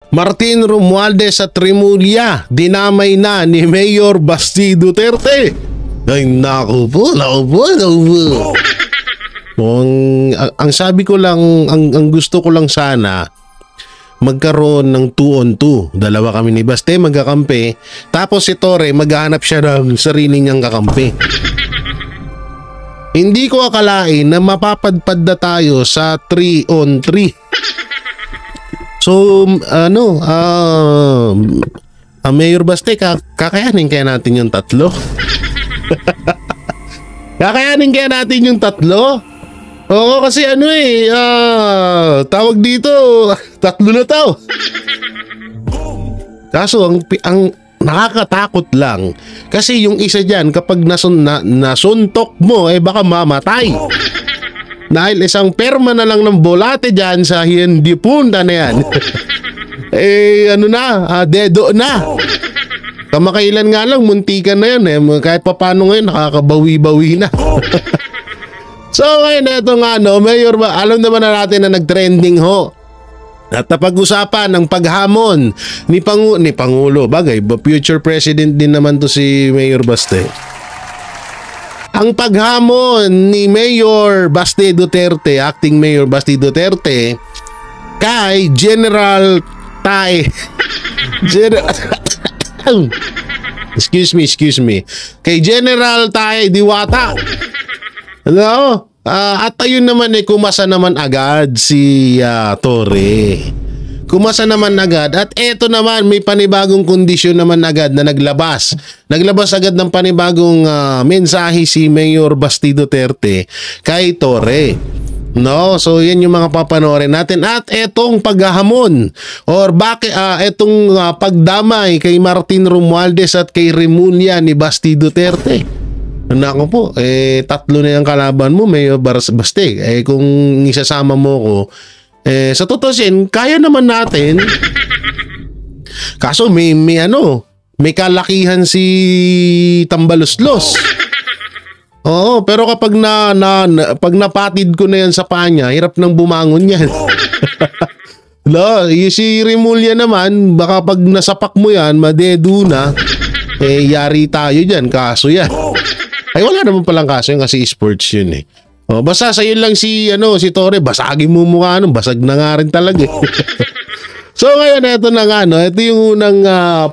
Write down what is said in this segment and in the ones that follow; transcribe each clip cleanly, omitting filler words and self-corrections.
Martin Romualdez at Remulla dinamay na ni Mayor Basti Duterte. Ay naku po. Ang sabi ko lang, ang gusto ko lang sana magkaroon ng 2 on 2. Dalawa kami ni Baste magkakampi, tapos si Torre maghahanap siya ng sarili niyang kakampi. Hindi ko akalain na mapapadpad na tayo sa 3 on 3. So, Mayor Baste, kakayanin kaya natin yung 3? Kakayanin kaya natin yung 3? Oo, kasi tawag dito, 3 na tao. Kaso, ang nakakatakot lang, kasi yung isa dyan, kapag nasuntok mo, baka mamatay. Dahil isang perma na lang ng bolate dyan sa hindi punta na yan. Dedo na. Kamakailan nga lang, muntikan na yan. Kahit papano ngayon, nakakabawi-bawi na. So ngayon, ito nga, Mayor, alam naman na natin na nag-trending ho. At napag-usapan ng paghamon ni Pangulo. Bagay, future president din naman to si Mayor Baste. Ang paghamon ni Mayor Basti Duterte, acting Mayor Basti Duterte, kay General Tae. Excuse me. Kay General Tae Diwata. At ayun naman kumasa naman agad si Torre. Kumasa naman agad, at eto naman may panibagong kondisyon naman agad na naglabas. Naglabas agad ng panibagong mensahe si Mayor Basti Duterte kay Torre. So yan yung mga papanoorin natin, at etong paghahamon or etong pagdamay kay Martin Romualdez at kay Remulla ni Basti Duterte. Nako po, 3 na yung kalaban mo, Mayor Basti. Kung isasama mo ko, sa tutusin, kaya naman natin. Kaso may kalakihan si Tambaluslos. Oo, pero kapag pag napatid ko na yan sa panya, hirap nang bumangon yan. Si Remulla naman, baka pag nasapak mo yan, madedo na, yari tayo dyan, kaso yan. Ay, wala naman palang kaso yun kasi sports yun eh. Basta sa'yo lang si Torre, basagin mo mukha basag na nga rin talaga eh. So ngayon, ito na nga, ito yung unang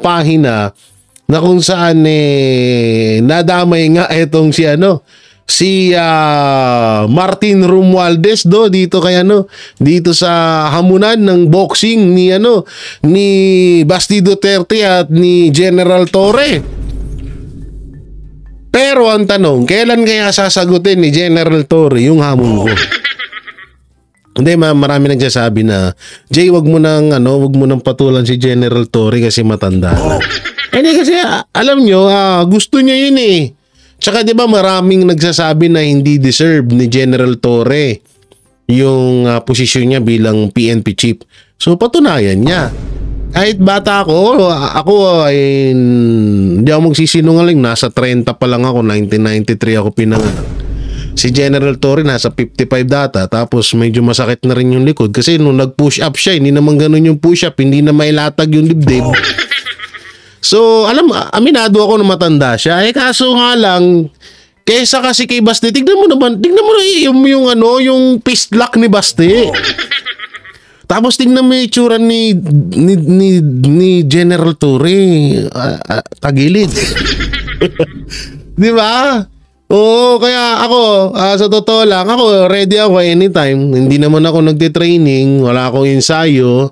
pahina na kung saan nadamay nga itong si Martin Romualdez dito kay dito sa hamunan ng boxing ni Basti Duterte at ni General Torre. Pero ang tanong, kailan kaya sasagutin ni General Torre yung hamon ko? Hindi, marami nagsasabi na, Jay, wag mo nang patulan si General Torre kasi matanda na. Hindi kasi, alam nyo, gusto niya yun eh. Tsaka diba maraming nagsasabi na hindi deserve ni General Torre yung posisyon niya bilang PNP chief. So patunayan niya. Kahit bata ako ay hindi ako magsisinungaling, nasa 30 pa lang ako, 1993 ako pinanganak. Si General Torre nasa 55 data, tapos medyo masakit na rin yung likod kasi nung nag-push up siya, hindi naman ganun yung push up, hindi na mailatag yung dibdib. So, aminado ako na matanda siya. Kaso nga lang, kesa kasi kay Basti, tignan mo yung fist lock ni Basti. Tapos tingnan mo yung itsura ni General Torre, tagilid. Di ba? Oo, kaya ako, sa totoo lang, ako ready ako anytime. Hindi naman ako nagtitraining, wala akong ensayo,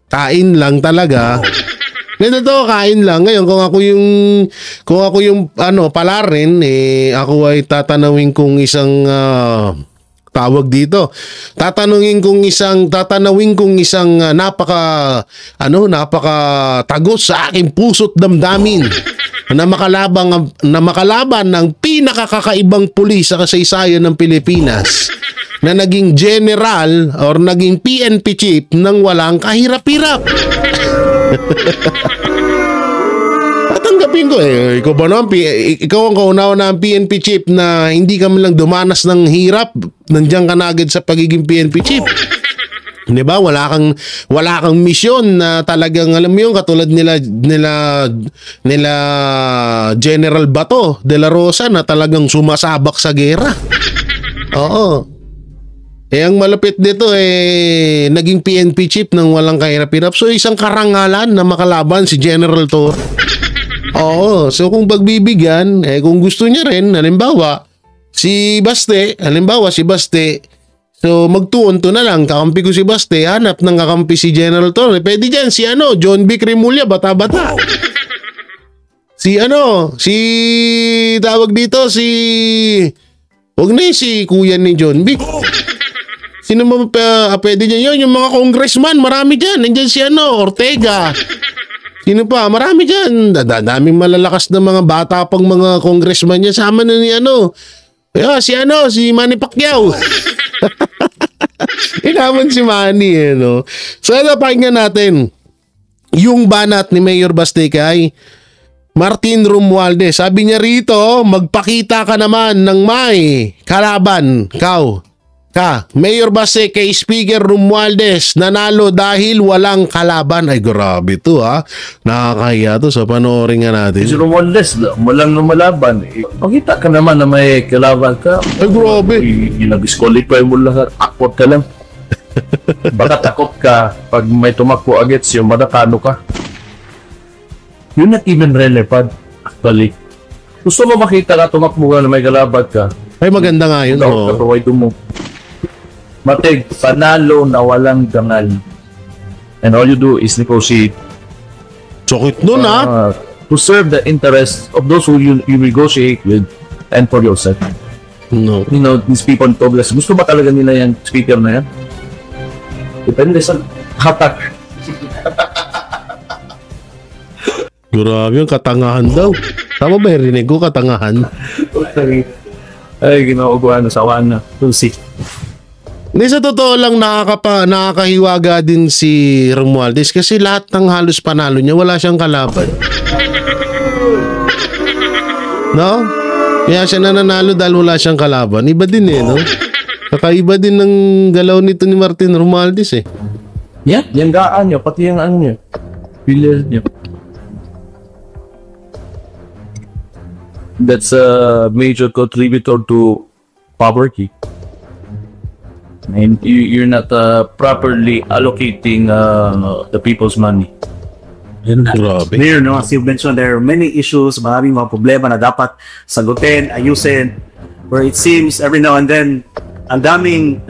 kain lang talaga. Ganito, kain lang. Ngayon, kung ako yung palarin, ako ay tatanawin kong isang tawag dito. Tatanawin kong isang napaka tagos sa aking puso't damdamin na makalaban ng pinakakakaibang pulis sa kasaysayan ng Pilipinas na naging general or naging PNP chief nang walang kahirap-hirap. Tatanggapin ko ikaw ba naman, ikaw ang kauna-una ng PNP chief na hindi ka man lang dumanas ng hirap, nandiyan ka na agad sa pagiging PNP chief. 'Di ba? Wala kang misyon na talagang alam mo 'yung katulad nila General Bato de la Rosa na talagang sumasabak sa gera. Oo. Ang malapit dito naging PNP chief ng walang kahirap-hirap. So isang karangalan na makalaban si General Torre. Oo, so kung pagbibigyan, kung gusto niya rin, halimbawa si Baste, so magtuon to na lang, kakampi ko si Baste, hanap ng kakampi si General Torre. Pwede dyan si John B. Cremulya, bata-bata. Si tawag dito, huwag na si kuya ni John B. Sino pwede dyan yun? Yung mga congressman, marami dyan. Nandiyan si Ortega. Sino pa? Marami dyan. Daming malalakas na mga bata pang mga congressman niya. Sama na ni si Manny Pacquiao. Inaman si Manny So pakinggan natin yung banat ni Mayor Baste kay Martin Romualdez. Sabi niya rito, magpakita ka naman ng may kalaban. Mayor Baste kay Speaker Romualdez nanalo dahil walang kalaban. Ay grabe to nakakahiya to, sa panoorin nga natin. Si Romualdez walang lumalaban. Pakita ka naman na may kalaban ka. Ay grabe. Nag-disqualify mo lahat. Akot ka lang. Baka takot ka pag may tumakbo against yung madakano ka. You're not even relevant actually. Gusto mo makita ka tumakbo ka na may kalaban ka. Ay maganda nga yun. Provide mo. Matig, panalo na walang dangal. And all you do is negotiate. Sakit nun to serve the interests of those who you negotiate with and for yourself. No. You know, these people in Tobles, gusto ba talaga nila yung speaker na yan? Depende sa hatak. Grabe yung katangahan daw. Tama ba yung rinig ko, katangahan? Ay, ginagawa na sa wana. Tulsi. Hindi, sa totoo lang nakakahiwaga din si Romualdez kasi lahat ng halos panalo niya wala siyang kalaban. No? Kaya siya nananalo dahil wala siyang kalaban. Iba din no? Kakaiba din ng galaw nito ni Martin Romualdez Yeah, yung gaan niyo, pati yung niyo. Pillar niyo. That's a major contributor to poverty. And you're not properly allocating the people's money. Grabe. Mayor, as you mentioned, there are many issues, maraming mga problema na dapat sagutin, ayusin, where it seems every now and then, ang daming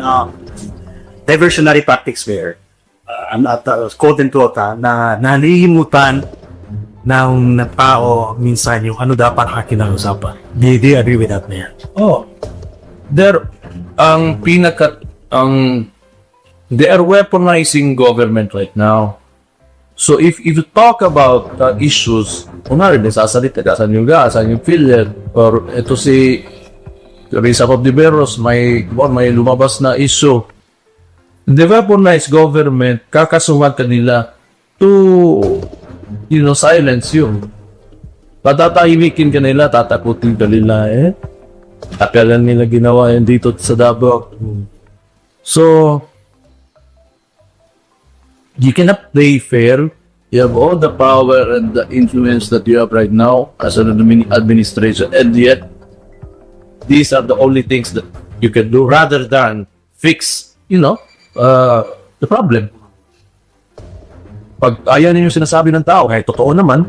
diversionary tactics there. Quote and quote, na nalilimutan ng tao minsan yung ano dapat kinausapan. Do you agree with that, Mayor? They are weaponizing government right now. So if you talk about issues, kunwari, sasalita ka, asan yung filler, or ito si Risa Cobdeveros, may lumabas na issue. The weaponized government, kakasuhan kanila to, silence you. Patatahimikin ka nila, tatakutin ka nila Akalan nila ginawa yan dito sa Davao. So, you cannot play fair. You have all the power and the influence that you have right now as an administration, and yet these are the only things that you can do rather than fix, the problem. Pag ayaw ninyo sinasabi ng tao, totoo naman,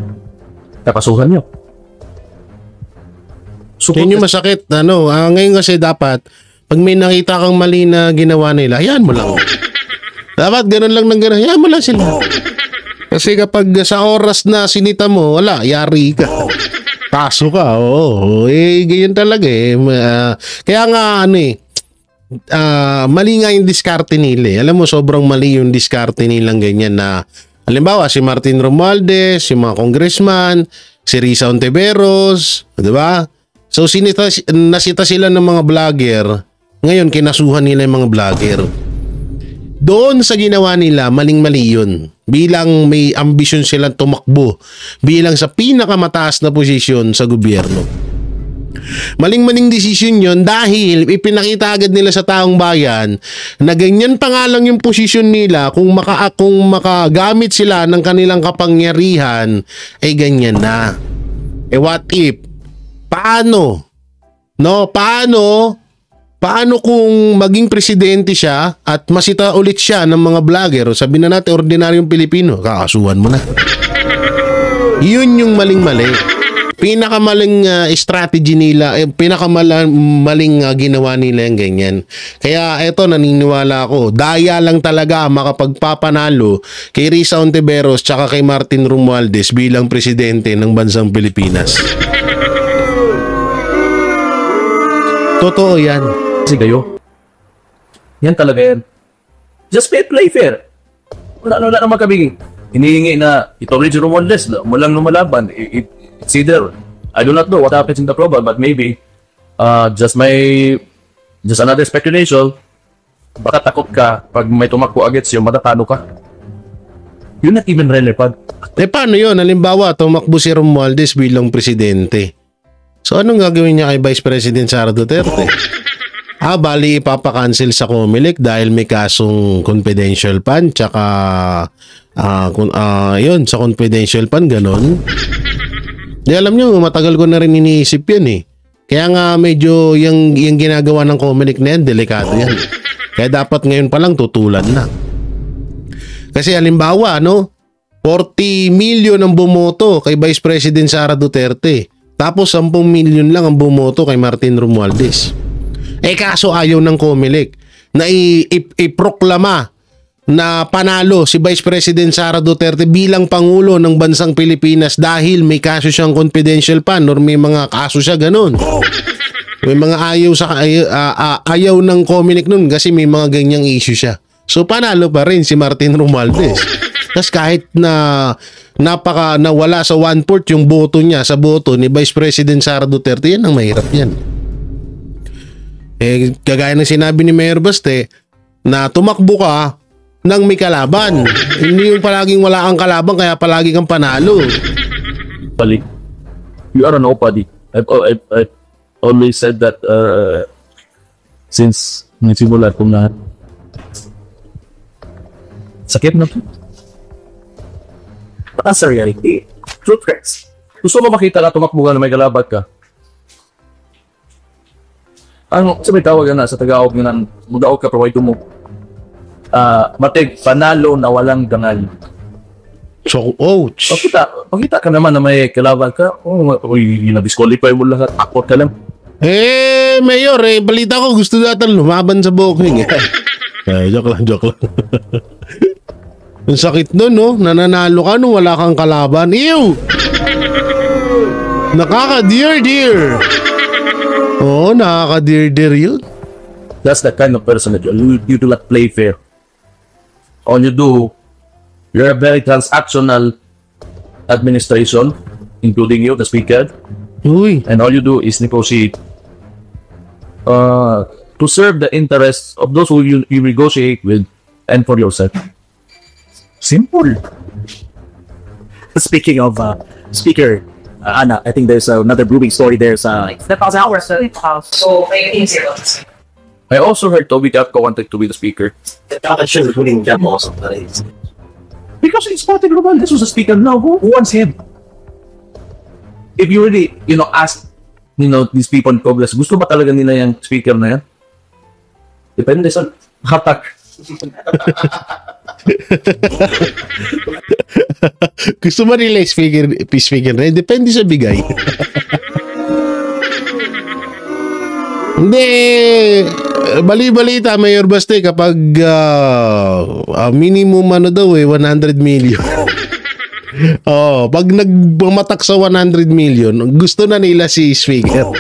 kakasuhan nyo. Yan yung masakit. Ngayon kasi dapat, pag may nakita kang mali na ginawa nila, hayaan mo lang. Dapat ganun lang ng ganun. Hayaan mo lang sila. Kasi kapag sa oras na sinita mo, wala, yari ka. Kaso ka, ganyan talaga kaya nga, mali nga yung diskarte nila. Alam mo, sobrang mali yung diskarte nilang ganyan na, halimbawa, si Martin Romualdez, si mga congressman, si Risa Ontiveros, di ba? So, nasita sila ng mga vlogger. Ngayon, kinasuhan nila yung mga vlogger. Doon sa ginawa nila, maling-mali yun. Bilang may ambisyon silang tumakbo. Bilang sa pinakamataas na posisyon sa gobyerno. Maling-maling desisyon yun dahil ipinakita agad nila sa taong bayan na ganyan pa nga lang yung posisyon nila kung makagamit sila ng kanilang kapangyarihan ay ganyan na. What if? Paano? No, paano kung maging presidente siya at masita ulit siya ng mga vlogger o sabihin na natin ordinaryong Pilipino, kakasuhan mo na. Yun yung maling-mali. Pinakamaling strategy nila, pinakamaling ginawa nila yung ganyan. Kaya eto, naniniwala ako, daya lang talaga makapagpapanalo kay Risa Hontiveros tsaka kay Martin Romualdez bilang presidente ng bansang Pilipinas. Totoo yan. Kasi kayo. Yan talaga yan. Just play fair. Wala naman kami hinihingi na ito rin si Romualdez, walang lumalaban. It's either, I do not know what happens in the program, but maybe, just another speculation, baka takot ka, pag may tumakbo against you, matatalo ka. You're not even relevant. Paano yun? Halimbawa, tumakbo si Romualdez bilang presidente. So, anong gagawin niya kay Vice President Sara Duterte? Bali, ipapakancel sa COMELEC dahil may kasong confidential fund, tsaka, yun, sa confidential fund, ganon. Di alam nyo, matagal ko na rin iniisip yan eh. Kaya nga medyo yung ginagawa ng COMELEC na yan, delikado yan. Kaya dapat ngayon pa lang tutulan na. Kasi halimbawa, 40 million ang bumoto kay Vice President Sara Duterte. Tapos 10 million lang ang bumoto kay Martin Romualdez. Kaso ayaw ng COMELEC na iproklama na panalo si Vice President Sara Duterte bilang Pangulo ng bansang Pilipinas dahil may kaso siyang confidential fund or may mga kaso siya ganun. May mga ayaw ng COMELEC nun kasi may mga ganyang issue siya. So panalo pa rin si Martin Romualdez. Tapos kahit na nawala sa 1/4 yung boto niya sa boto ni Vice President Sara Duterte, yan ang mahirap yan. Kagaya ng sinabi ni Mayor Baste na tumakbo ka nang may kalaban. Hindi yung palaging wala kang kalaban kaya palagi kang panalo. You are a nobody. I've always said that since nagsimula kong lahat. Sakit na po. That's the reality. Truth hurts. Gusto mo makita na tumakbo ka na may kalaban ka? Ano, sabi tawag na sa Tagalog na mag-aog ka pero ito mo. Matig, panalo na walang dangal. So, Pakita ka naman na may kalaban ka. Na-disqualify mo lahat. Akot ka lang. Mayor, balita ko gusto natin lumaban sa booking. Joke lang. Ang sakit nun, no? Nananalo ka nung wala kang kalaban. Ew! Nakaka-dear. Oo, nakaka-dear yun. That's the kind of person that you do not play fair. All you do, you're a very transactional administration, including you, the speaker. Uy. And all you do is negotiate to serve the interests of those who you negotiate with and for yourself. Simple. Speaking of speaker, Anna, I think there's another brewing story there sa I also heard Toby Capco wanted to be the speaker. Because it's Martin Romualdez who's the speaker now. Who wants him? If you really, ask, these people in Congress, gusto ba talaga nila yung speaker na yan? Depende sa hatak. Gusto mo nila speaker na? Depende sa bigay. Hindi. Bali-balita, Mayor Baste, kapag minimum 100 million. Pag nagmatak sa 100 million, gusto na nila si speaker.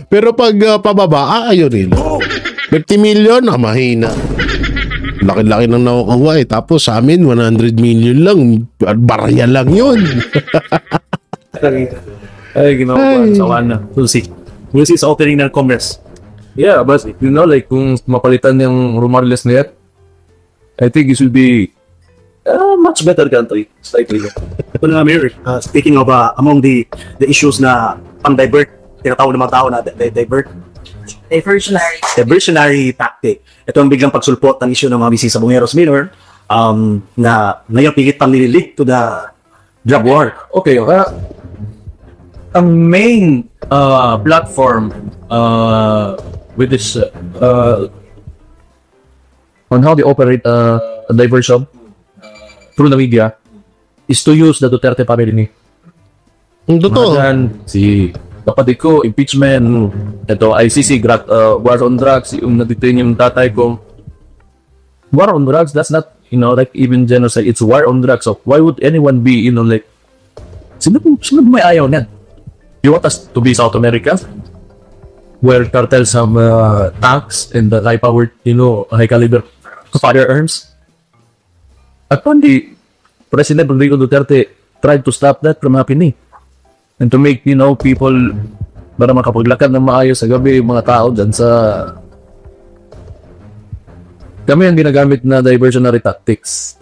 Pero pag pababa, ayaw nila. 50 million, mahina. Laki-laki nang nakukuha Tapos sa amin, 100 million lang. Barya lang yun. Ay, ginawa ko. Sawa na. We'll see sa opening ng Congress. Yeah, but kung mapalitan yung Romualdez na yan, I think it will be a much better country. Slightly. Well, Mayor, speaking of among the issues na pang-divert, tinatawag ng mga tao na diversionary tactic. Ito ang biglang pagsulpot ng issue ng mga bisig sa Bungeros Minor, na ngayon pigit pang nililig to the drug war. Okay, ang main platform with this on how they operate a diversion through the media is to use the Duterte family. Totoo. Si kapatid ko, impeachment, ito ICC, war on drugs, yung na-detain yung tatay ko. War on drugs, that's not, like even genocide, it's war on drugs. So why would anyone be, like, sino may ayaw niyan? You want us to be South America, where cartels have tanks and high-powered, high-caliber firearms? At only President Rodrigo Duterte tried to stop that from happening. And to make, people para makapaglakad ng maayos sa gabi, yung mga tao dyan sa... Kami ang ginagamit na diversionary tactics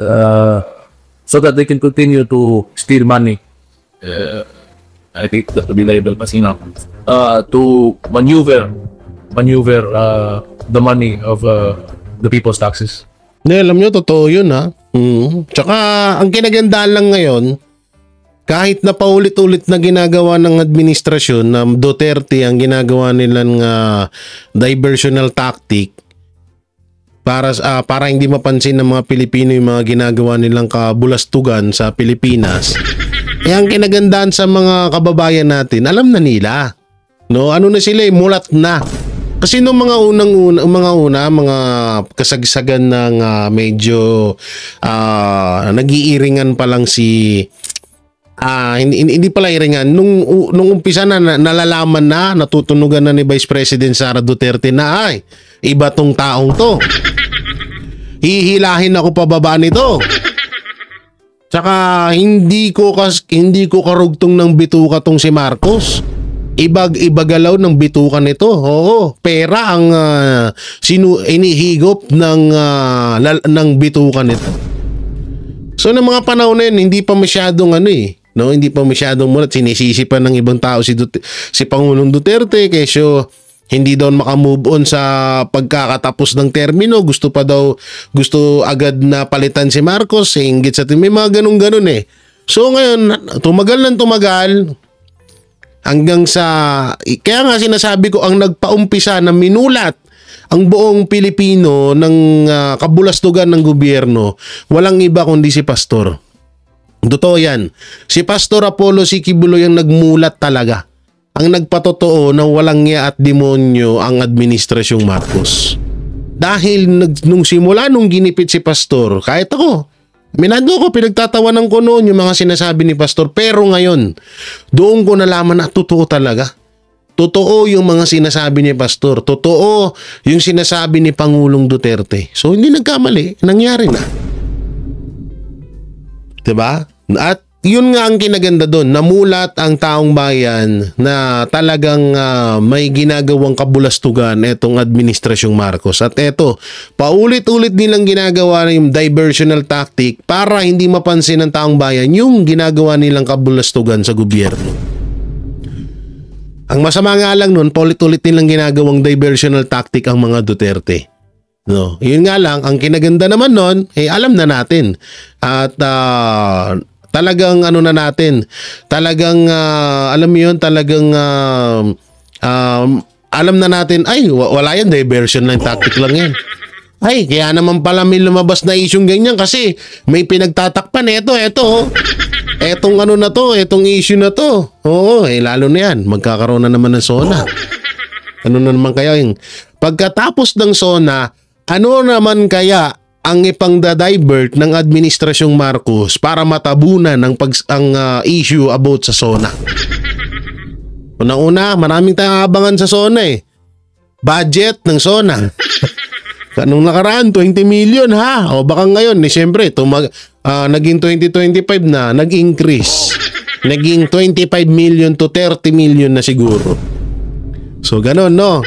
so that they can continue to steal money. I think that will be labeled as to maneuver the money of the people's taxes. Alam nyo, totoo yun ha. Tsaka ang kinagandaan lang ngayon, kahit na paulit-ulit na ginagawa ng administrasyon ng Duterte ang ginagawa nilang diversional tactic para hindi mapansin ng mga Pilipino yung mga ginagawa nilang kabulastugan sa Pilipinas. Ang kinagandaan sa mga kababayan natin, alam na nila. No, ano na sila, mulat na. Kasi nung mga mga kasagsagan ng medyo nag-iiringan pa lang si hindi pala iringan nung umpisa na nalalaman na natutunugan na ni Vice President Sara Duterte na ay iba tong taong to. Hihilahin ako pababa nito. Tsaka hindi ko karugtong ng bituka tong si Marcos. Ibagalaw ng bituka nito. Oo, pera ang inihigop ng bituka nito. So ng mga panahon na yun, hindi pa masyadong hindi pa masyadong mulat. Sinisisi pa ng ibang tao si Pangulong Duterte kesyo hindi daw makamove on sa pagkakatapos ng termino. Gusto agad na palitan si Marcos. Inggit sa may mga ganun eh. So ngayon, tumagal hanggang sa, kaya nga sinasabi ko, ang nagpaumpisa na minulat ang buong Pilipino ng kabulastugan ng gobyerno, walang iba kundi si Pastor. Totoo yan. Si Pastor Apollo Sikibuloy ang nagmulat talaga. Ang nagpatotoo na walang niya at demonyo ang administrasyong Marcos. Dahil nung ginipit si Pastor, kahit ako, minado ko, pinagtatawanan ko noon yung mga sinasabi ni Pastor. Pero ngayon, doon ko nalaman na totoo talaga. Totoo yung mga sinasabi ni Pastor. Totoo yung sinasabi ni Pangulong Duterte. So, hindi nagkamali. Nangyari na. Diba? At yun nga ang kinaganda doon. Namulat ang taong bayan na talagang may ginagawang kabulastugan etong administrasyong Marcos. At eto, paulit-ulit nilang ginagawa na yung diversional tactic para hindi mapansin ng taong bayan yung ginagawa nilang kabulastugan sa gobyerno. Ang masama nga lang nun, paulit-ulit nilang ginagawang diversional tactic ang mga Duterte. No, yun nga lang, ang kinaganda naman nun, alam na natin. At talagang na natin, talagang alam mo yun, talagang alam na natin, ay wala yan, diversion lang, tactic lang yan. Ay, kaya naman pala may lumabas na isyong ganyan kasi may pinagtatakpan. Etong na to, etong issue na to. Oo, lalo na yan, magkakaroon na naman ng SONA. Ano na naman kaya yung pagkatapos ng SONA, ano naman kaya ang ipang-divert ng administrasyong Marcos para matabunan ang issue about sa SONA? Unang-una, maraming tayong abangan sa SONA eh. Budget ng SONA. Nung nakaraan, 20 million ha. O baka ngayon, siyempre, naging 2025 na, nag-increase. Naging 25 million to 30 million na siguro. So, ganun, no?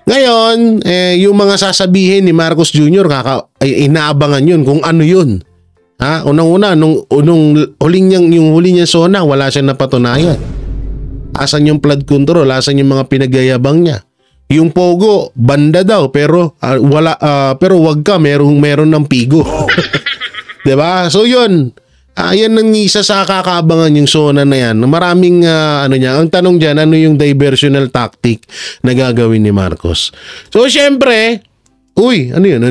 Ngayon, yung mga sasabihin ni Marcos Jr., inaabangan yun kung ano yun. Ha? Unang-una, nung huli niyang SONA, wala siyang napatunayan. Asan yung flood control? Asan yung mga pinagayabang niya? Yung Pogo, banda daw pero wala pero wag ka, meron ng Pigo. 'Di ba? So 'yun. Ayan ang isa sa kakaabangan yung zona na yan. Maraming ano niya. Ang tanong diyan, ano yung diversional tactic na gagawin ni Marcos? So syempre, uy, ano yun?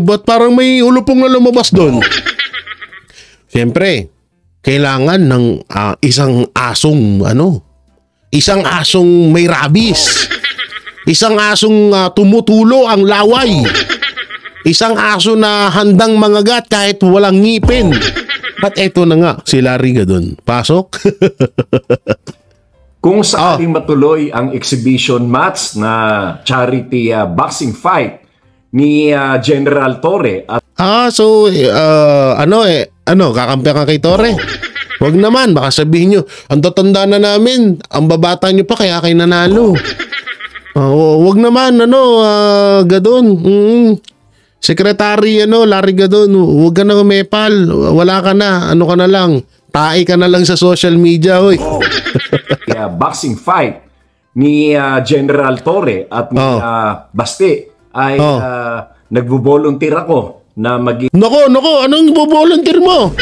Ba't parang may ulupong na lumabas doon? Syempre, kailangan ng isang asong may rabies. Isang asong tumutulo ang laway. Isang aso na handang mangagat kahit walang ngipin. At eto na nga, si Larry Gadon. Pasok. Kung sakaling matuloy ang exhibition match na charity boxing fight ni General Torre at kakampi ka kay Torre? Wag naman, baka sabihin nyo, ang tatanda na namin, ang babata nyo pa kaya kayo nanalo. Wag naman, Gadon. Secretary, Larry Gadon, huwag ka na umepal. Wala ka na, ka na lang. Tae ka na lang sa social media, hoy. boxing fight ni General Torre at ni Baste ay nagbo-volunteer ako na Nako, anong bo-volunteer mo?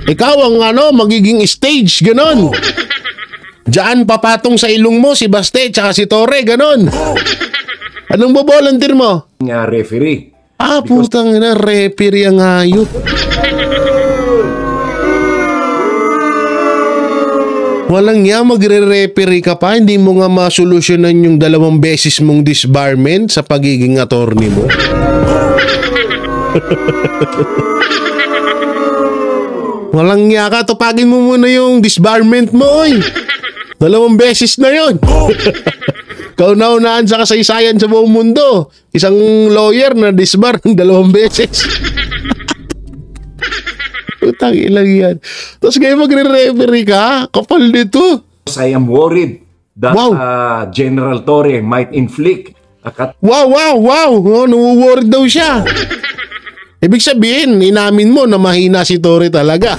Ikaw ang magiging stage, ganon. Diyan papatong sa ilong mo si Baste tsaka si Torre, ganon. Anong bo-volunteer mo? referee. Putang ina, referee ang hayop. Walang niya, magre-referee ka pa, hindi mo nga masolusyonan yung 2 beses mong disbarment sa pagiging attorney mo. Walang niya ka, tupagin mo muna yung disbarment mo, oy. 2 beses na yon. Kauna-unahan sa kasaysayan sa buong mundo. Isang lawyer na disbar ng 2 beses. Utang ilang yan. Tapos ngayon magre-referee ka? Kapal nito. I am worried that General Torre might inflict Wow. Nawo-worried daw siya. Ibig sabihin, inamin mo na mahina si Torre talaga.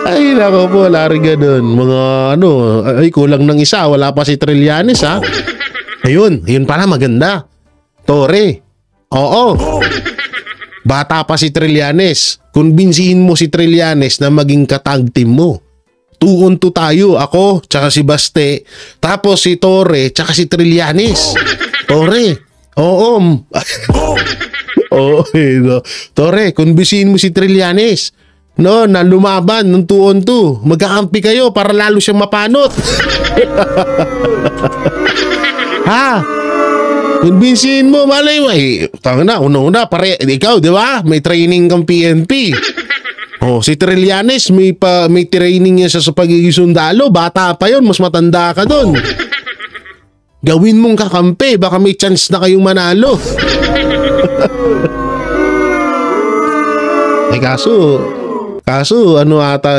Ay, nako po, Larry Gadon. Mga kulang ng isa. Wala pa si Trillanes, ha? Ayun pala, maganda. Torre. Oo. Bata pa si Trillanes. Kumbinsihin mo si Trillanes na maging katag team mo. 2-on-2 tayo. Ako, tsaka si Baste. Tapos si Torre, tsaka si Trillanes. Torre. Oo. Torre, kumbinsihin mo si Trillanes. Na lumaban ng 2-on-2. Magkakampi kayo para lalo siyang mapanot. Ha? Kumbinsihin mo, malay mo. Una-una, ikaw, di ba? May training kang PNP. Si Trillanes, may training niya sa pagiging sundalo. Bata pa yon, mas matanda ka doon. Gawin mong kakampi, baka may chance na kayong manalo. Kaso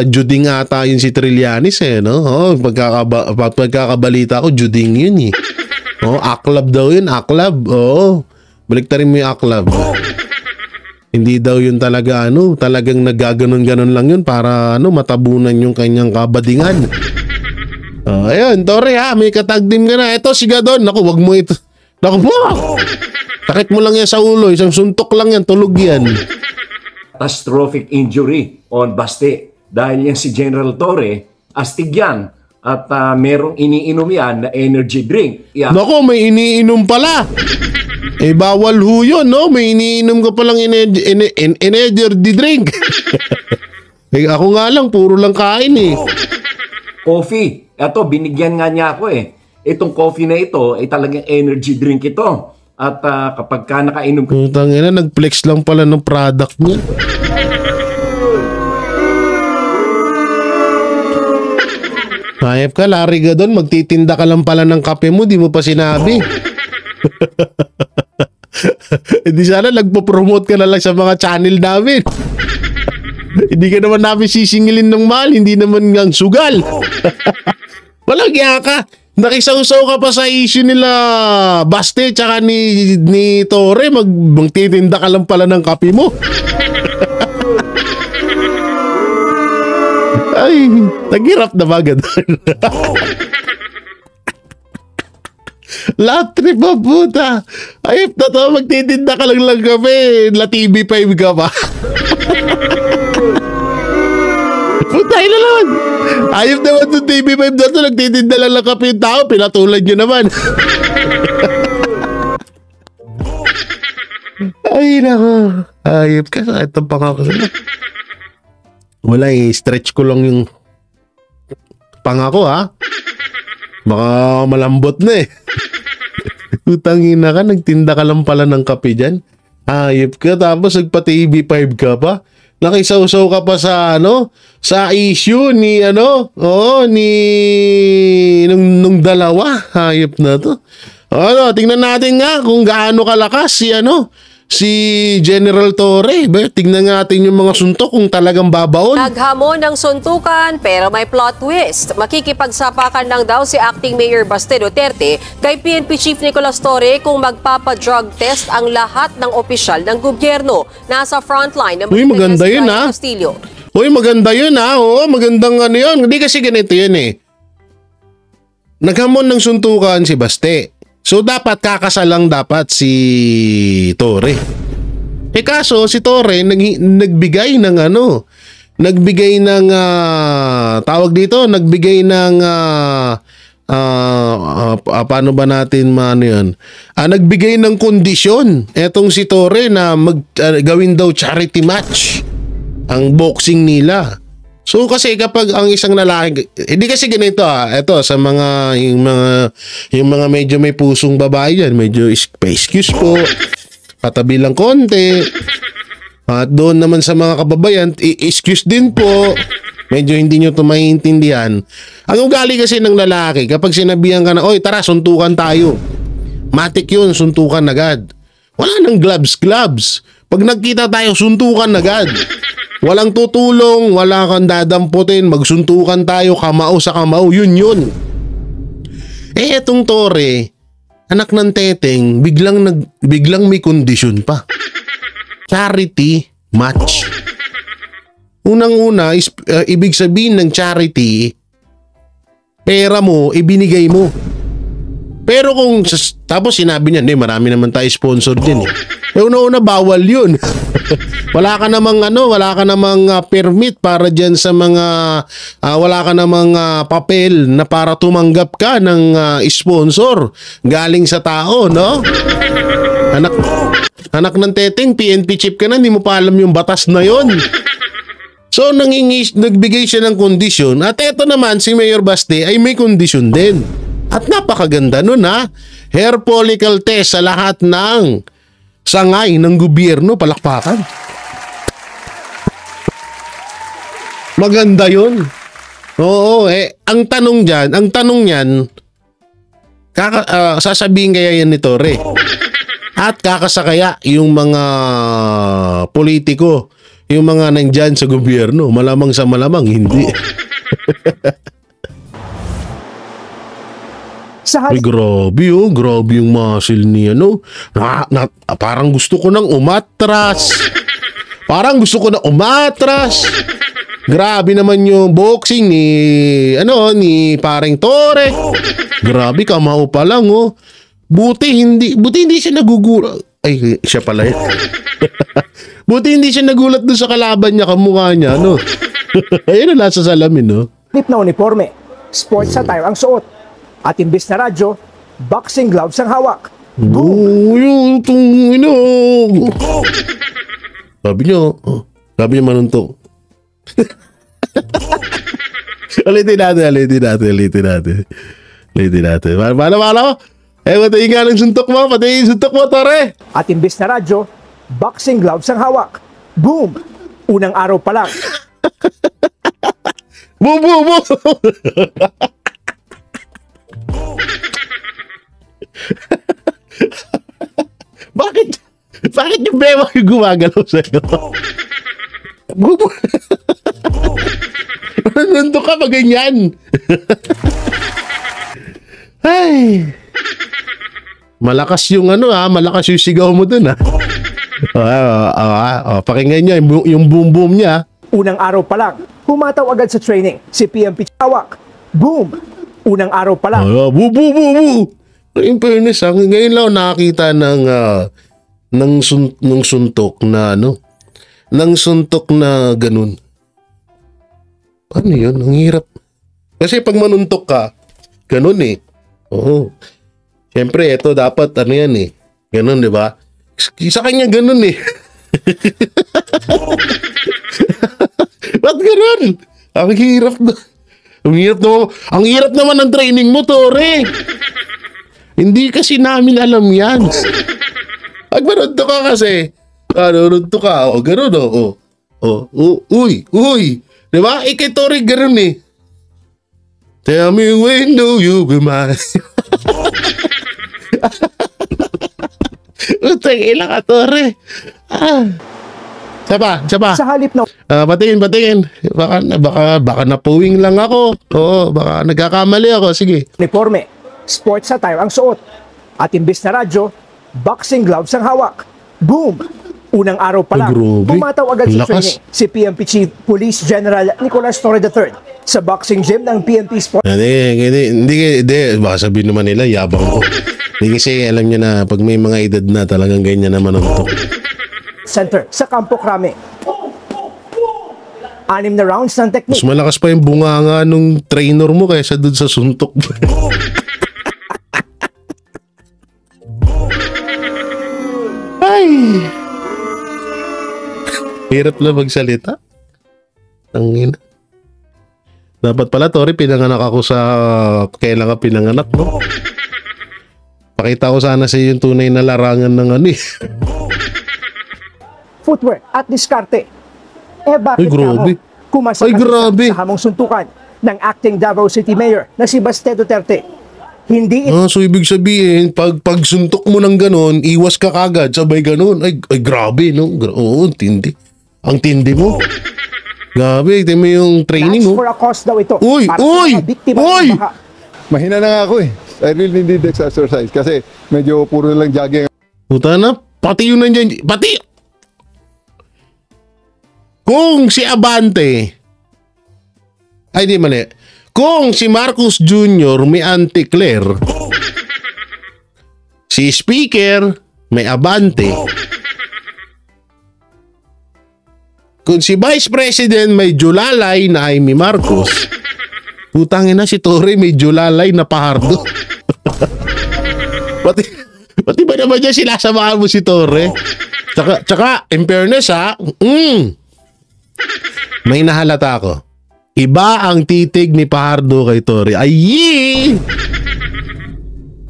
juding ata yun si Trillanes no? Pagkakabalita ko, juding yun eh. Aklab daw yun, aklab. Baliktarin mo yung aklab. Hindi daw yun talaga talagang nagaganon-ganon lang yun para matabunan yung kanyang kabadingan. Ayun, Torre ha, may katagdim ka na. Ito si Gadon, naku, wag mo ito. Naku mo! Takit mo lang yan sa ulo, isang suntok lang yan, tulog yan. Catastrophic injury on Baste. Dahil yan si General Torre, astig yan. At merong iniinom yan na energy drink. Naku, may iniinom pala. Bawal ho yun, no? May iniinom ka palang energy drink. Ako nga lang, puro lang kain eh. Coffee. Ito, binigyan nga niya ako eh. Itong coffee na ito ay talagang energy drink ito. At kapag ka nakainom ka... Putang ina, nag-flex lang pala ng product niya. Hayop ka, Larry Gadon, magtitinda ka lang pala ng kape mo, di mo pa sinabi. Hindi sana nagpo-promote ka na lang sa mga channel namin. Hindi ka naman namin sisingilin ng mahal, hindi naman ng sugal. Walang iya ka. Nakisawsaw ka pa sa issue nila Baste tsaka ni Torre, magtitinda ka lang pala ng kape mo. Ay, naghirap na ba ganun? Lahat trip mo, puta. Ayop na to, magtitinda ka lang kami. La TV5 ka pa. Puta, ina naman. Ayop naman to TV5 na to, nagtitinda lang kape yung tao. Pinatulan nyo naman. Ay, nako. Ayop ka. Ito pa nga ako. Wala stretch ko lang yung pangako, ha? Baka malambot na eh. Utangina ka, nagtinda ka lang pala ng kape dyan. Ayop ka, tapos nagpa-TV5 ka pa. Nakisawsaw ka pa sa sa issue ni nung dalawa. Hayop na to. Tingnan natin nga kung gaano kalakas si General Torre. Tingnan natin yung mga suntok kung talagang babaon. Naghamon ng suntukan pero may plot twist. Makikipagsapakan lang daw si Acting Mayor Baste Duterte kay PNP Chief Nicolas Torre kung magpapa-drug test ang lahat ng opisyal ng gobyerno. Nasa frontline ng maganda yun, ha? Castillo. Uy, maganda yun, ha? Oo, magandang yun. Hindi kasi ganito yun eh. Naghamon ng suntukan si Baste. So, dapat kakasalang dapat si Torre. Kaso, si Torre nagbigay ng paano ba natin yun? Nagbigay ng kondisyon etong si Torre na gawin daw charity match ang boxing nila. So kasi kapag ang isang lalaki, hindi kasi ganito ito sa yung mga medyo may pusong babae yan, medyo excuse po, patabi lang konti. At doon naman sa mga kababayan, excuse din po. Medyo hindi nyo ito maiintindihan. Ang ugali kasi ng lalaki, kapag sinabihan ka na, oy tara suntukan tayo. Matik yun, suntukan agad. Wala nang gloves. Pag nagkita tayo, suntukan agad. Walang tutulong, wala kang dadamputin, magsuntukan tayo, kamao sa kamao, yun. Etong Torre, anak ng teteng, biglang may kondisyon pa. Charity match. Unang-una, ibig sabihin ng charity, pera mo, ibinigay mo. Pero tapos sinabi niya, marami naman tayo sponsor din eh. Una-una, bawal yun. wala ka namang permit para dyan sa mga, wala ka namang papel na para tumanggap ka ng sponsor galing sa tao, no? Anak ng teteng, PNP chip ka na, hindi mo pa alam yung batas na yon. So, nagbigay siya ng kondisyon. At eto naman, si Mayor Baste ay may kondisyon din. At napakaganda nun, ha? Hair follicle test sa lahat ng sangay ng gobyerno, palakpakan. Maganda yun. Oo, ang tanong niyan, sasabihin kaya yan ni Torre. At kakasakaya yung mga politiko, yung mga nandyan sa gobyerno, malamang sa malamang, hindi. Ay, grabe yung muscle niya, parang gusto ko nang umatras. Grabe naman yung boxing ni paring Torre. Grabe, kamao pa lang, Buti hindi siya nagugulat. Ay, siya pala yun. Buti hindi siya nagulat doon sa kalaban niya, kamukha niya, Ayun na nasa salamin, Nip na uniforme, sports attire ang suot. At imbis na radyo, boxing gloves ang hawak. Yung Sabi niya manuntok. Ulitin natin. Paano? Patayin nga ng suntok mo. Patayin yung suntok mo, Torre. At imbis na radyo, boxing gloves ang hawak. Boom! Unang araw pa lang. Boom! Bakit yung bema yung gumagalaw sa'yo? Nandun ka pa ganyan. Ay. Malakas yung malakas yung sigaw mo dun, pakinggan niya yung boom niya. Unang araw pa lang, humataw agad sa training si PNP Chawak. Boom! Unang araw pa lang, Bu, bu, bu, bu. In fairness, ngayon lang ako nakakita ng suntok na ng suntok na ganun. Paano yun? Ang hirap. Kasi pag manuntok ka, ganun eh. Oo. Siyempre, ito dapat yan eh. Ganun, di ba? Sa kanya ganun eh. Ba't ganun? Ang hirap na. Ang hirap naman ng training mo, Tore. Hindi kasi namin alam yan. Pag manuntok ka kasi, manuntok ka, ganun uy. Di ba? Kay Tore ganun eh. Tell me when do you be mine? Utang ilang ka, Tore. Saba. sa halip na Batingin. Baka napuwing lang ako. Oo, baka nagkakamali ako. Sige. uniforme, sports attire ang suot. At imbis na radyo, boxing gloves ang hawak. Boom! Unang araw pa lang, Grabe. humataw agad sa Lakas. training si PNP Chief Police General Nicolas Torre III sa boxing gym ng PNP Sports Hindi. Baka sabihin naman nila, yabang ko. Hindi kasi alam niya na pag may mga edad na talagang ganyan naman ang Center sa Campo Crame. 6 na rounds ng Mas technique. malakas pa yung bunganga nung trainer mo kaysa dun sa suntok. Ay! Hirap na magsalita. Tangina. Dapat pala, Tori, pinanganak ako sa kailan ka pinanganak, no? Pakita ko sana sa iyo yung tunay na larangan ng Footwear at diskarte. Bakit Ay, grabe. Kumasa Ay, grabe. sa hamong suntukan ng acting Davao City Mayor na si Baste Duterte. Hindi So ibig sabihin, pag suntok mo ng ganon, iwas ka kagad, sabay ganon. Ay grabe, no? Oo, tindi. Ang tindi mo. Grabe, tingnan mo yung training, That's oh. for a cause daw ito. Uy, para sa uy, mga biktima uy! ng baha. Mahina na nga ako eh. I really need exercise kasi medyo puro lang jogging. Puta na, pati yun nandiyan. Pati! Kung si Abante, ay di mali. Kung si Marcos Jr. may anti-Claire, si Speaker may Abante, kung si Vice President may Julalay na Amy Marcos, putangin na si Torre may Julalay na Pahardo. Pati ba naman niya sinasamahan mo si Torre? Tsaka in fairness may nahalata ako. Iba ang titig ni Pahardo kay Torre. Ay!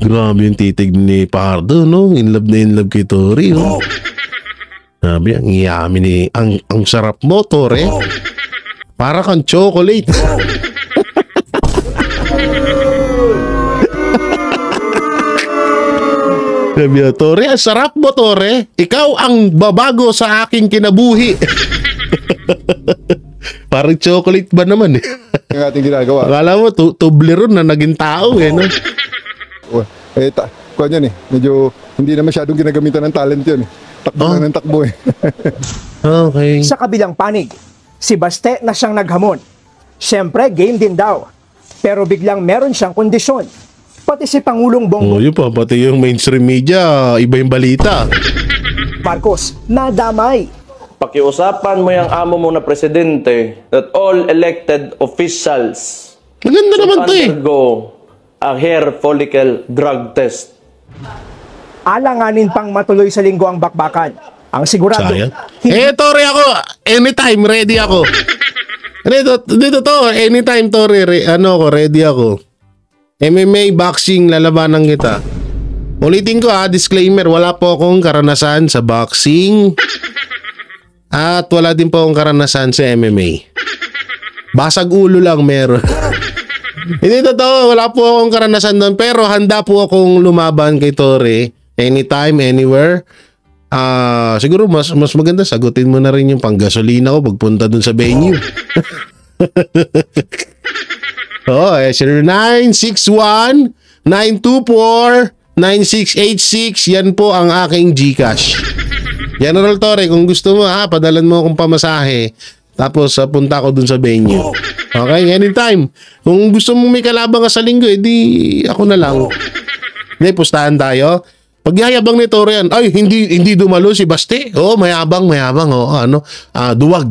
Grabe yung titig ni Pahardo, no? In love kay Torre, no? Sabi, ang iyami ni... Ang sarap mo, Torre. Para kang chocolate. Sabi, Torre, ang sarap mo, Torre. Ikaw ang babago sa aking kinabuhi. Parang chocolate ba naman eh? Yung ating ginagawa. Akala mo, Toblerone na naging tao eh, no? Kuha yan eh. Medyo hindi na masyadong ginagamitan ng talent yun eh. Takbo na ng takbo eh. Okay. Sa kabilang panig, si Baste na siyang naghamon. Siyempre, game din daw. Pero biglang meron siyang kondisyon. Pati si Pangulong Bongbong Yun pa, pati yung mainstream media, iba yung balita. Marcos nadamay. Pakiusapan mo yung amo mo na presidente that all elected officials Maganda naman to eh. undergo a hair follicle drug test. Alanganin pang matuloy sa linggo ang bakbakan. Ang sigurado, Sayang. Torre ako. Anytime, ready ako. Dito to, anytime, Torre. Ready ako. MMA, boxing, lalabanan kita. Ulitin ko disclaimer, wala po akong karanasan sa boxing. At wala din po akong karanasan sa MMA. Basag ulo lang meron. Hindi totoo, wala po akong karanasan doon. Pero handa po akong lumaban kay Torre. Anytime, anywhere. Siguro mas maganda sagutin mo na rin yung panggasolina ko pagpunta dun sa venue. 0961-924-9686. Yan po ang aking GCash. General Torre, kung gusto mo padalan mo akong pamasahe Tapos punta ako dun sa venue. Okay, anytime. Kung gusto mo may kalabang ka sa linggo, edi ako na lang. Hindi, pustahan tayo. Pagyayabang ni Tore yan, ay, hindi dumalo si Baste. Oo, mayabang. Oo, duwag.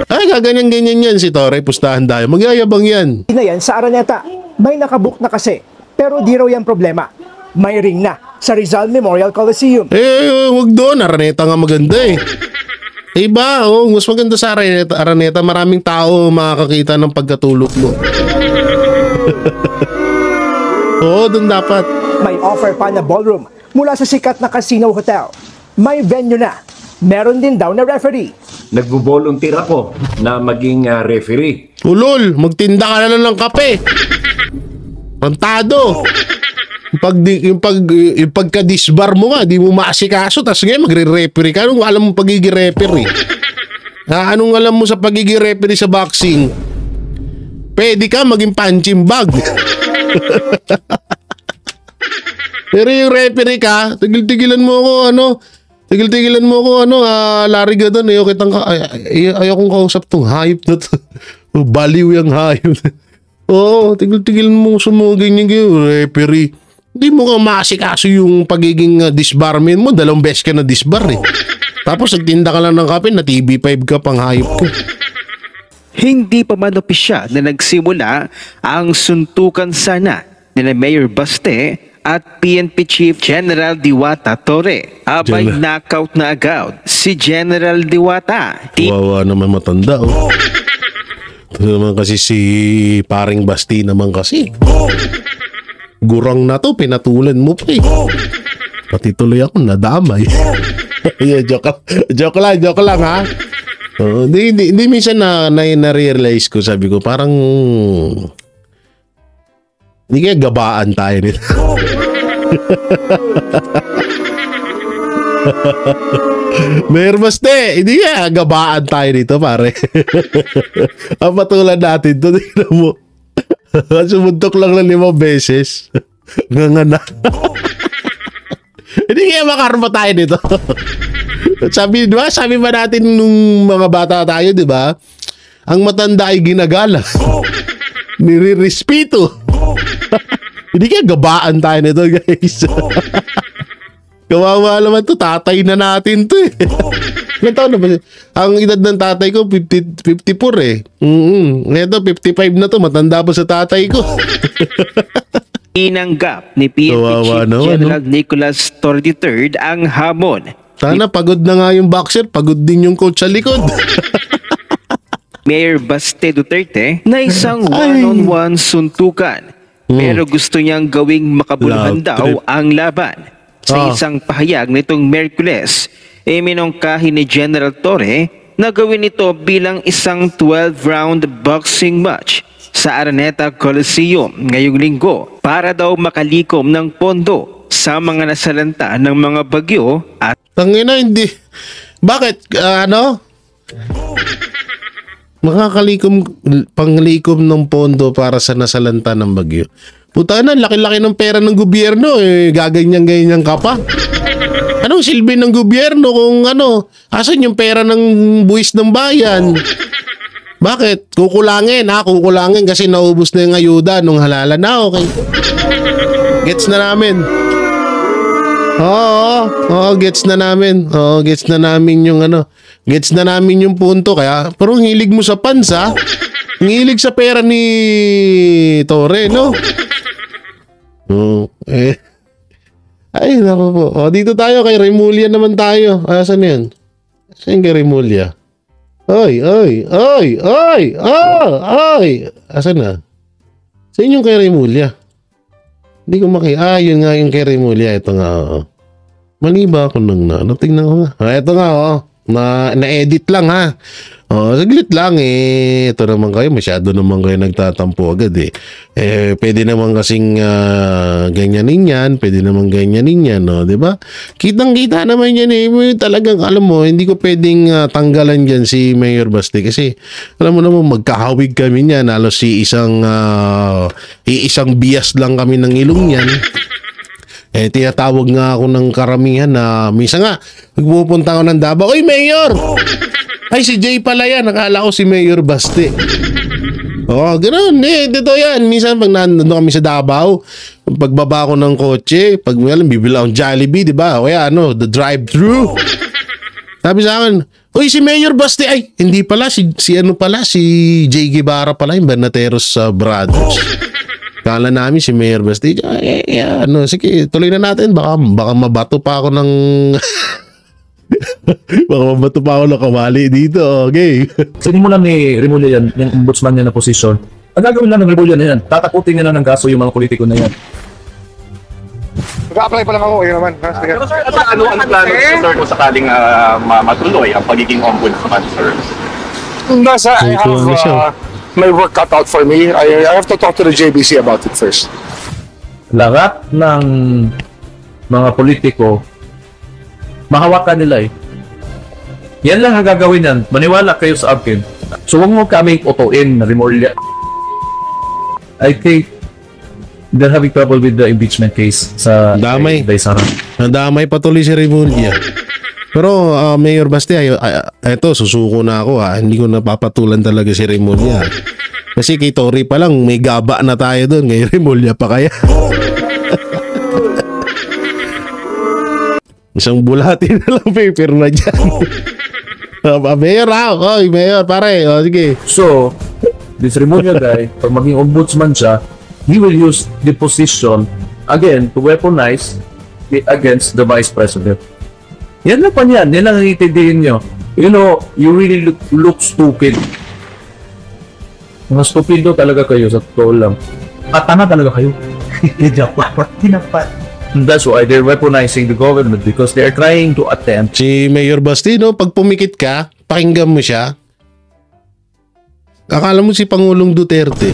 Ay, gaganyan-ganyan yan si Tore, pustahan tayo. Magyayabang yan. Na yan sa Araneta, may nakabook na kasi. Pero di raw yan problema. May ring na sa Rizal Memorial Coliseum. Wag doon. Araneta nga maganda eh. Iba, mas maganda sa Araneta. Maraming tao makakakita ng pagkatulog mo. Oo, doon dapat. May offer pa na ballroom mula sa sikat na casino hotel. May venue na. Meron din daw na referee. Nagbo-volunteer ako na maging referee. Ulol, magtinda ka na lang ng kape. Pantado. Yung pagka-disbar mo nga, di mo maasikaso, tapos ngayon magre-referee ka. Anong alam mo pagiging referee? Anong alam mo sa pagiging referee sa boxing? Pwede ka maging punching bag. Pero yung referee ka, tigil-tigilan mo ako, Larry Gadon, ayaw kong kausap tong hayop na to. Baliw yung hayop. Oo, tigil-tigilan mo ganyan, referee. Hindi mo ka maasikaso yung pagiging disbarman mo. 2 beses ka na disbar eh. Tapos nagtinda ka lang ng kape, na TV5 ka pang hayop ko. Hindi pa man opisyal na nagsimula ang suntukan sana nila Mayor Baste at PNP Chief General Diwata Torre. Abay knockout na agad si General Diwata. Wawa naman matanda oh. Ito naman kasi si paring Basti naman kasi. Gurang na to, pinatulan mo pa eh. Pati tuloy ako nadamay. joke lang ha. Hindi minsan na-realize ko, sabi ko parang hindi kaya gabaan tayo nito. Mayor Baste, hindi kaya gabaan tayo nito pare. Ang patulan natin to, tingnan mo. Sumuntok lang ng 5 beses. Nga na. Hindi kaya makarma tayo nito. Sabi ba natin nung mga bata tayo, di ba? Ang matanda ay ginagala. Nirirespeto. Hindi kaya gabaan tayo nito, guys. Kawawa naman to, tatay na natin to eh. Ilan taon na ba? Ang edad ng tatay ko, 54 eh. Ito, 55 na to, matanda pa sa tatay ko. Inanggap ni PNP Chief General Nicolas Torre III ang hamon. Sana pagod na nga yung boxer, pagod din yung coach sa likod. Mayor Baste Duterte na isang one-on-one suntukan. Pero gusto niyang gawing makabuluhan daw ang laban. Sa isang pahayag nitong Miyerkules, minungkahi ni General Torre na gawin ito bilang isang 12-round boxing match sa Araneta Coliseum ngayong linggo para daw makalikom ng pondo sa mga nasalanta ng mga bagyo at tangina hindi. Bakit? Panglikom ng pondo para sa nasalanta ng bagyo. Puta na, laki-laki ng pera ng gobyerno eh, gaganyan-ganyan ka pa. Anong silbi ng gobyerno kung asan yung pera ng buwis ng bayan? Bakit? Kukulangin kasi naubos na yung ayuda nung halalan na, okay. Gets na namin. Gets na namin yung gets na namin yung punto, kaya pero hilig mo sa pansa, hilig sa pera ni Torre, no? Ay, naku po. Dito tayo kay Remulla naman tayo. Asan yan? Saan kay Remulla? Ay! Asan na? Saan yung kay Remulla? Hindi ko yun nga yung kay Remulla. Ito nga, Mali ba ako nang tingnan ko nga. Ito nga, na-edit lang ha. Saglit lang eh. Ito naman kayo, masyado naman kayo nagtatampo agad eh. Pwede naman kasing ganyanin yan, pwede naman ganyanin yan, no? Diba? Kitang-kita naman yan eh. Talagang, alam mo, hindi ko pwedeng tanggalan dyan si Mayor Baste kasi, alam mo naman, magkahawig kami niyan. Halos isang bias lang kami ng ilong niyan. Tinatawag nga ako ng karamihan na minsan nga, magpupunta ako ng Davao, "Oy, Mayor! Ay, si Jay pala yan. Nakala ko si Mayor Baste. Oo, ganoon. Dito yan. Minsan pag nandun kami sa Davao, pagbaba ko ng kotse, pag bibila akong Jollibee, di ba? O kaya the drive-thru. Sabi sa akin, uy, si Mayor Baste. Ay, hindi pala. Si Jay Guevara pala, yung Bernateros Brothers. Kala namin si Mayor Baste. Sige, tuloy na natin. Baka mabato pa ako ng... baka mabato pa ako ng kawali dito. Okay. Sinimulan ni Remulla yan, yung ombudsman niya na posisyon. Ang gagawin lang ng Remulla na yan, tatakutin niya na ng kaso yung mga politiko na yan. Mag-a-apply pa lang ako, yun naman. Pero sir, ano plano niyo, sir, kung sakaling matuloy ang pagiging ombudsman, sir? I have my work cut out for me. I have to talk to the JBC about it first. Lahat ng mga politiko, mahawakan nila eh. Yan lang ang gagawin yan. Maniwala kayo sa akin. So huwag mo kami utuin na Remulla. I think they're having trouble with the impeachment case sa damay. Daysara. Nadamay patuloy si Remulla. Pero Mayor Baste, eto susuko na ako ha. Hindi ko napapatulan talaga si Remulla. Kasi kay Tory pa lang may gaba na tayo doon. Kay Remulla pa kaya. Isang bulati na lang paper na dyan. Mayor Mayor pare. Sige. So, this Remulla guy, pag maging ombudsman siya, he will use the position again to weaponize against the vice president. Yan lang pa niyan. Yan lang ang itindihin nyo. You know, you really look stupid. Mga stupido talaga kayo sa totoo lang. Tanga talaga kayo. That's why they're weaponizing the government because they're trying to attempt. Si Mayor Bastino, pag pumikit ka, pakinggan mo siya. Akala mo si Pangulong Duterte.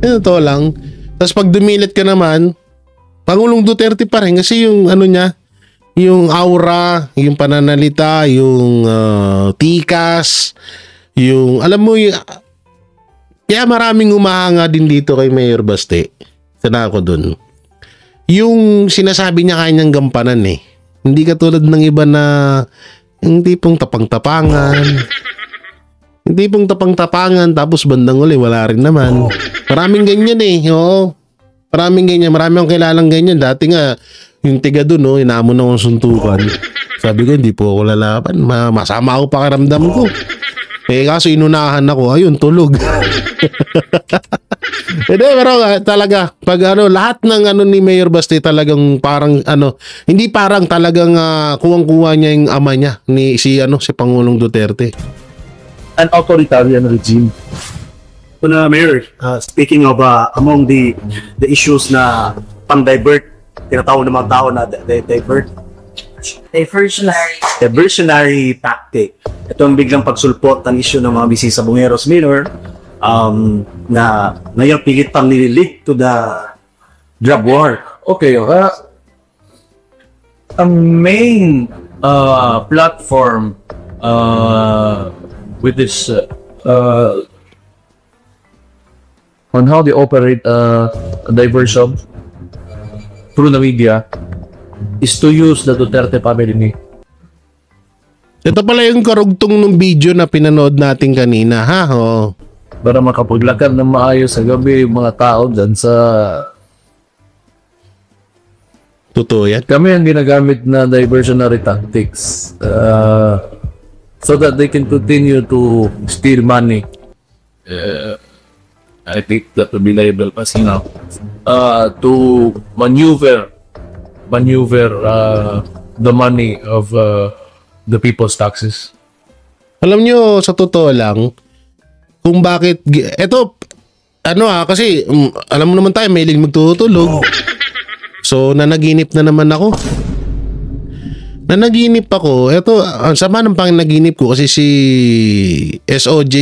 Ito lang. Tapos pag dumilit ka naman, Pangulong Duterte pa rin kasi yung niya, yung aura, yung pananalita, yung tikas, yung alam mo yung kaya maraming umahanga din dito kay Mayor Baste. Sana ako dun. Yung sinasabi niya kanyang gampanan eh. Hindi katulad ng iba na yung tipong tapang-tapangan. Yung tipong tapang-tapangan tapos bandang uli wala rin naman. Maraming ganyan eh. Oo. Maraming ganyan. Maraming akong kilalang ganyan. Dati nga yung tiga dun, inamon akong suntukan. Sabi ko, hindi po ako lalaban. Masama ako pakiramdam ko. Kaso inunahan ako. Ayun, tulog. Pero talaga, pag lahat ng ni Mayor Baste talagang parang hindi parang talagang kuwang-kuwa niya yung ama niya, si Pangulong Duterte. An authoritarian regime. Mayor, speaking of among the issues na pang-divert, tinatawag ng mga tao na diversionary tactic. Ito ang biglang pagsulpot ng issue ng mga bisisa Bungeros Minor na ngayon pilit pang nililik to the drug war. Okay, ang main platform with this on how they operate diversion through the media is to use the Duterte family. Ito pala yung karugtong ng video na pinanood natin kanina, ha? Para makapaglakad ng maayos sa gabi yung mga tao dyan sa... Totoo yan? Kami ang ginagamit na diversionary tactics so that they can continue to steal money. I think that will be liable as to maneuver the money of the people's taxes. Alam nyo, sa totoo lang, kung bakit, eto, kasi, alam mo naman tayo, mailing magtutulog. So, nanaginip na naman ako. Eto, ang sama ng panginaginip ko kasi si SOJ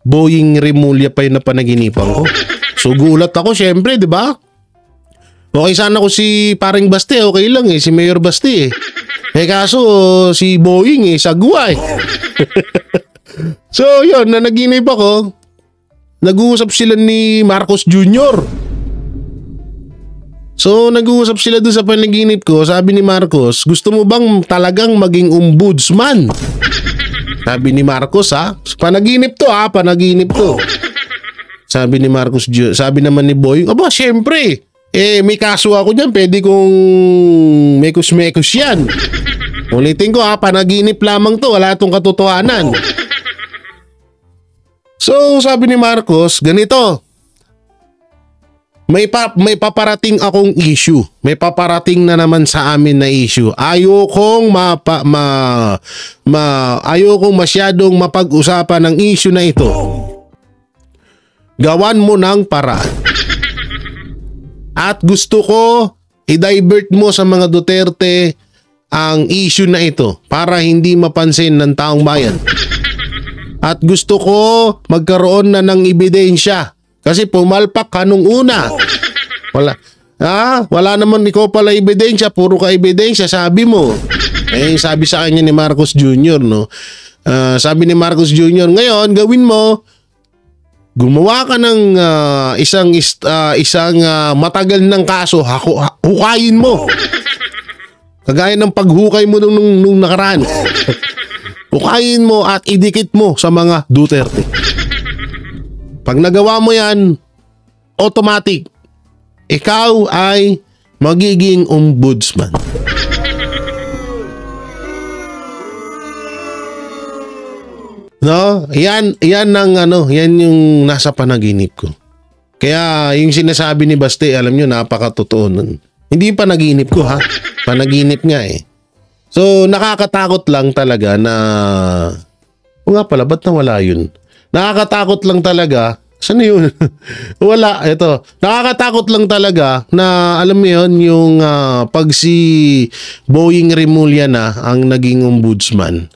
Boying Remulla pa yung napanaginipan ko. So, gulat ako, syempre, di ba? Okay sana ko si paring Baste, okay lang eh, si Mayor Baste eh. Kaso si Boying sagwa eh. So yun, nanaginip ako. Nag-uusap sila ni Marcos Jr. So nag-uusap sila doon sa panaginip ko. Sabi ni Marcos, gusto mo bang talagang maging ombudsman? Sabi ni Marcos ha, panaginip to ha, panaginip to. Sabi ni Marcos, sabi naman ni Boying, aba syempre, may kaso ako dyan, pwede kong mekos-mekos yan. Ulitin ko ha, panaginip lamang to, wala itong katotohanan. So sabi ni Marcos, ganito, may paparating akong issue. May paparating na naman sa amin na issue. Ayokong ayokong masyadong mapag-usapan ng issue na ito. Gawan mo ng paraan. At gusto ko i-divert mo sa mga Duterte ang issue na ito para hindi mapansin ng taong bayan. At gusto ko magkaroon na ng ebidensya. Kasi pumalpak ka nung una. Wala naman ikaw pala ebidensya, puro ka ebidensya, sabi mo. Sabi sa kanya ni Marcos Jr., no? Sabi ni Marcos Jr., ngayon, gawin mo, gumawa ka ng isang matagal ng kaso, hukayin mo. Kagaya ng paghukay mo nung nakaraan. Hukayin mo at idikit mo sa mga Duterte. Pag nagawa mo yan, automatic, ikaw ay magiging ombudsman. No? Yan yung nasa panaginip ko. Kaya yung sinasabi ni Baste, alam nyo, napakatotoo nun. Hindi panaginip ko ha. Panaginip nga eh. So, nakakatakot lang talaga na... O nga pala, ba't nawala yun? Nakakatakot lang talaga. Saan yun? Wala. Ito. Nakakatakot lang talaga na alam mo yun, yung pag si Boying Remulla na ang naging ombudsman.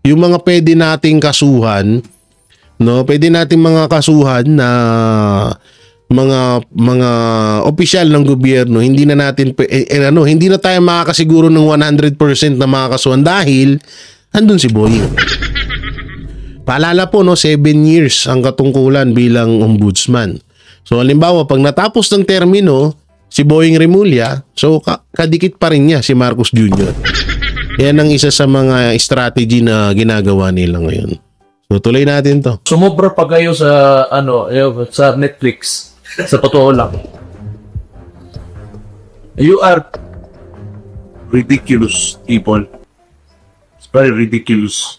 Yung mga pwede nating kasuhan, no? Pwede nating mga kasuhan na mga opisyal ng gobyerno, hindi na natin hindi na tayo makakasiguro ng 100% na makakasuhan dahil andun si Boying. Paalala po, no, 7 years ang katungkulan bilang ombudsman. So halimbawa, pag natapos ng termino si Boying Remulla, so kadikit pa rin niya si Marcos Jr. Yan ang isa sa mga strategy na ginagawa nila ngayon. So tuloy natin to. Sumobra pa kayo sa sa Netflix. Sa totoo lang. You are ridiculous people. It's very ridiculous.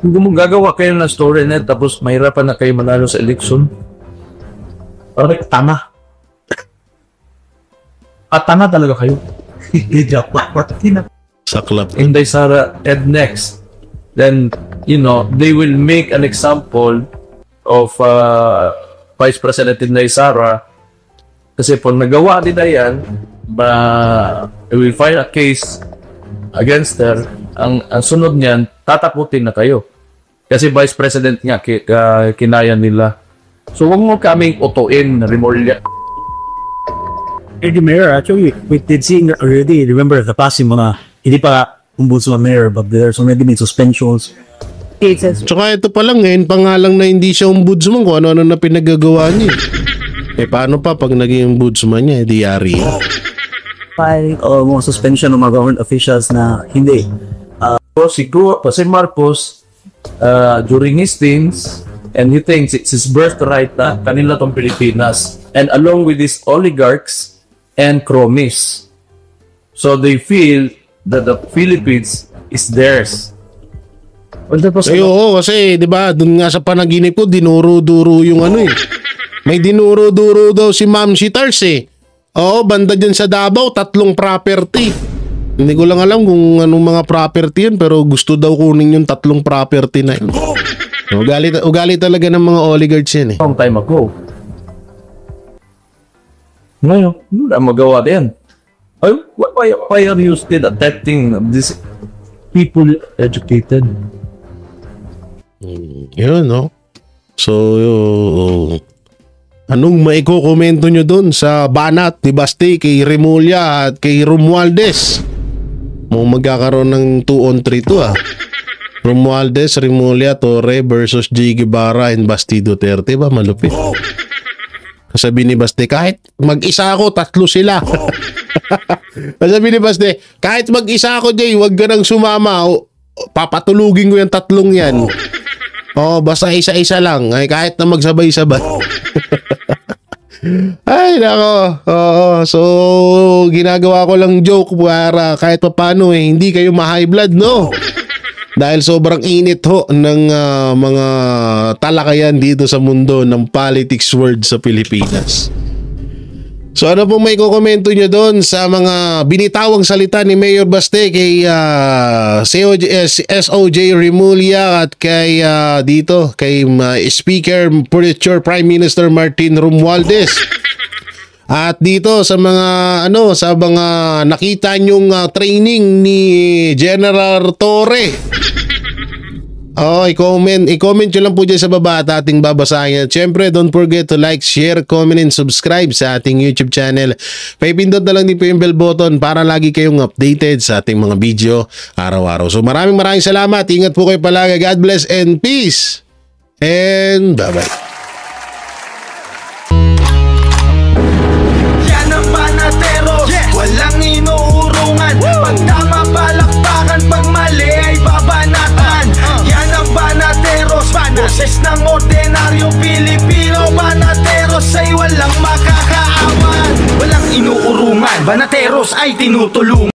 Kung gagawa kayo ng story net tapos mahirapan na kayo manalo sa election, parang tanga. At tanga talaga kayo. Saklap. Inday Sara and next, then they will make an example of Vice President Inday Sara kasi pag nagawa nila yan, we will file a case against her. Ang sunod niyan, tatakutin na kayo. Kasi Vice President nga, kinaya nila. So, huwag mo kaming utuin, Remulla. The mayor, actually, we did see already, remember, the passing mga, hindi pa ombudsman mayor, but there's already been suspensions. Tsaka ito pa lang ngayon, pangalang na hindi siya ombudsman kung ano-ano na pinagagawa niya. Paano pa pag naging ombudsman niya, diyari. Mga suspension ng mga government officials na hindi. Siguro pa si Marcos during his teens, and he thinks it's his birthright na kanila tong Pilipinas, and along with these oligarchs and cronies, so they feel that the Philippines is theirs. Oo, kasi 'di ba, doon nga sa panaginip ko dinuro-duro yung may dinuro-duro daw si Ma'am Shitars eh. Oo, banda dyan sa Davao, 3 property. Hindi ko lang alam kung anong mga property yun, pero gusto daw kunin yung 3 property na yun. Ugali talaga ng mga oligarchs yan eh. Long time ago. Ngayon, wala magawa din. Why are you still attacking these people educated? Yun, no? So, anong maiko-komento nyo dun sa banat ni Baste kay Remulla at kay Romualdez? Magkakaroon ng 2-on-3 to Romualdez, Remulla, Torre versus J. Guevara and Basti Duterte ba? Malupit. Sabi ni Baste, kahit mag-isa ako, 3 sila. Sabi ni Baste, kahit mag-isa ako, Jay, wag ka nang sumama. papatulugin ko yung tatlong yan. Basta isa-isa lang. Ay, kahit na magsabay-sabay. Ay, nako. So, ginagawa ko lang joke para kahit paano hindi kayo ma-high blood, no? Dahil sobrang init ho ng mga talakayan dito sa mundo ng politics world sa Pilipinas. So ano pong may kukomento nyo doon sa mga binitawang salita ni Mayor Baste kay SOJ Remulla at kay kay Speaker Future Prime Minister Martin Romualdez. At dito sa mga sa mga nakita nyong training ni General Torre. I-comment nyo lang po dyan sa baba at ating babasahin. At syempre, don't forget to like, share, comment, and subscribe sa ating YouTube channel. Paipindot na lang din po yung bell button para lagi kayong updated sa ating mga video araw-araw. So maraming salamat. Ingat po kayo palagi. God bless and peace. And bye-bye. Yan ang panatero, walang inuurungan. Pag tama palakpakan, pag mali ay babanatan. Yan ang banateros, boses ng ordinaryong Pilipino. Banateros ay walang makakaawan, walang inuurungan. Banateros ay tinutulungan.